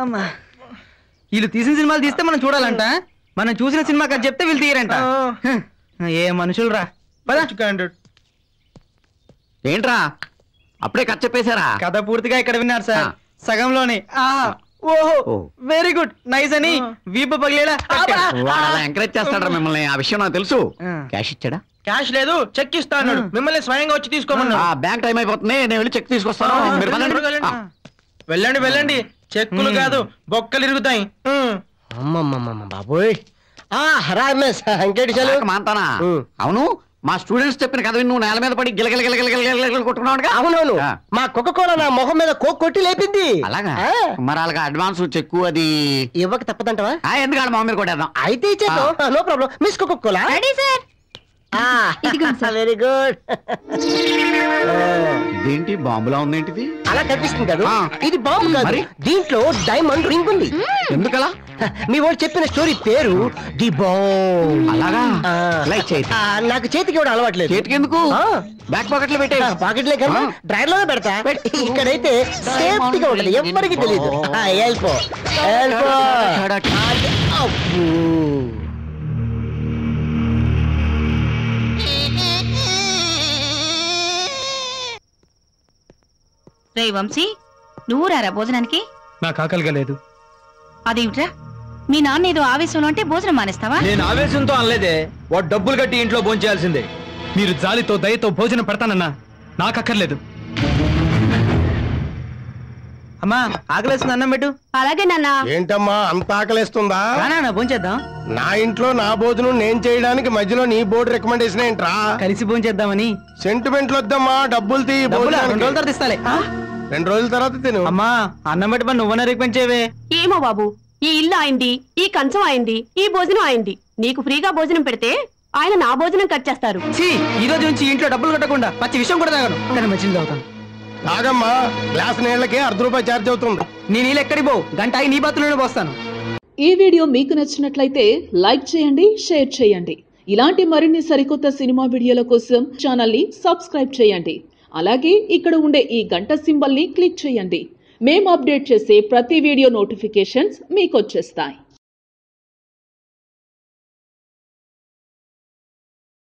అమ్మా వీళ్ళు తీసిన సినిమాలు తీస్తే మనం చూడాలంట, మనం చూసిన సినిమా కథ చెప్తే వీళ్ళు తీయరంట. ఏ మనుషులు రా. ఏంట్రా అప్పుడే కథ చెప్పేశారా? కథ పూర్తిగా ఇక్కడ విన్నారు సార్, సగంలోనే. ఓహో వెరీ గుడ్ నైస్ అని వీపు పగిలేలా ఎంకరేజ్ చేస్తాడు మిమ్మల్ని. ఆ విషయం నాకు తెలుసు. క్యాష్ ఇచ్చాడా? క్యాష్ లేదు, చెక్ ఇస్తా అన్నాడు. మిమ్మల్ని స్వయంగా వచ్చి తీసుకోమన్నా. బ్యాంక్ టైం అయిపోతుంది, నేను వెళ్ళి చెక్ తీసుకొస్తాను. వెళ్ళండి వెళ్ళండి, చెక్కులు కాదు బొక్కలు ఇరుగుతాయి. బాబోయ్ మాంతానా? అవును, మా స్టూడెంట్స్ చెప్పిన కథ నువ్వు నేల మీద పడి గిలగిల కొట్టుకున్నావు. అవునవును, మా కోకోకోలా నా మొహం మీద కొట్టి లేపింది. అలాగా? మరి అలాగా అడ్వాన్స్ చెక్కు అది ఇవ్వక తప్పదంటవా? ఎందుకు వాళ్ళ మొహం మీద కొట్టేద్దాం. అయితే ఇచ్చేద్దాం, no problem. Miss coca cola very good. ఇదేంటి బాంబులా ఉందేంటిది? అలా కనిపిస్తుంది కదా, ఇది బాంబు కాదు, దీంట్లో డైమండ్ రింగ్ ఉంది. ఎందుకలా? మీ వాడు చెప్పిన స్టోరీ పేరు ది బాంబ్. అలాగా? నాకు చేతికి కూడా అలవాట్లేదు. చేతికి ఎందుకు? బ్యాక్ పాకెట్ లో పెట్టే. పాకెట్ లే కదా, డ్రైర్ లోనే పెడతా. ఇక్కడైతే సేఫ్టీగా ఉంటది, ఎవరికి తెలియదు. వెళ్ళిపో రే వంశీ, నువ్వు రారా భోజనానికి? నాకు ఆకలిగా లేదు. అదేమిట్రా, మీ నాన్న ఏదో ఆవేశంలో అంటే భోజనం మానేస్తావా? నేను ఆవేశంతో అనలేదే, వాడు డబ్బులు కట్టి ఇంట్లో భోంచేయాల్సిందే. మీరు జాలితో దయతో భోజనం పెడతానన్నా నాకు అక్కర్లేదు. అమ్మా ఆకలేస్తుంది, అన్నం పెట్టు. అలాగే నాన్న. ఏంటమ్మా అంత ఆకలేస్తుందా? భోంచేద్దాం. నా ఇంట్లో నా భోజనం నేను చేయడానికి మధ్యలో నీ బోర్డు రికమెండేషన్ ఏంట్రా? కలిసి భోంచేద్దామని. సెంటిమెంట్లు వద్దమ్మా, డబ్బులు తీ. 2 రోజుల తర్వాత ఇస్తాలే. 2 రోజుల తర్వాత తిను. అమ్మా అన్నం పెట్టి నువ్వనే రికమెండ్ చేయవే. ఏమో బాబు, ఈ ఇల్లు అయింది, ఈ కంచం అయింది, ఈ భోజనం అయింది. నీకు ఫ్రీగా భోజనం పెడితే ఆయన నా భోజనం కట్ చేస్తారు. ఈ రోజు నుంచి ఇంట్లో డబ్బులు కట్టకుండా పచ్చి విషయం కూడా తాగను, కానీ మంచిది తాగుతాను. తాగమ్మా, గ్లాస్ నీళ్ళకి ₹1 ఛార్జ్ అవుతుంది. నీ నీళ్ళు ఎక్కడికి పో, గంట నీ బాతులోనే పోస్తాను. ఈ వీడియో మీకు నచ్చినట్లయితే లైక్ చేయండి, షేర్ చేయండి. ఇలాంటి మరిన్ని సరికొత్త సినిమా వీడియోల కోసం ఛానల్ ని సబ్స్క్రైబ్ చేయండి. అలాగే ఇక్కడ ఉండే ఈ గంట సింబల్ ని క్లిక్ చేయండి. మేము అప్డేట్ చేసే ప్రతి వీడియో నోటిఫికేషన్స్ మీకు వచ్చేస్తాయి.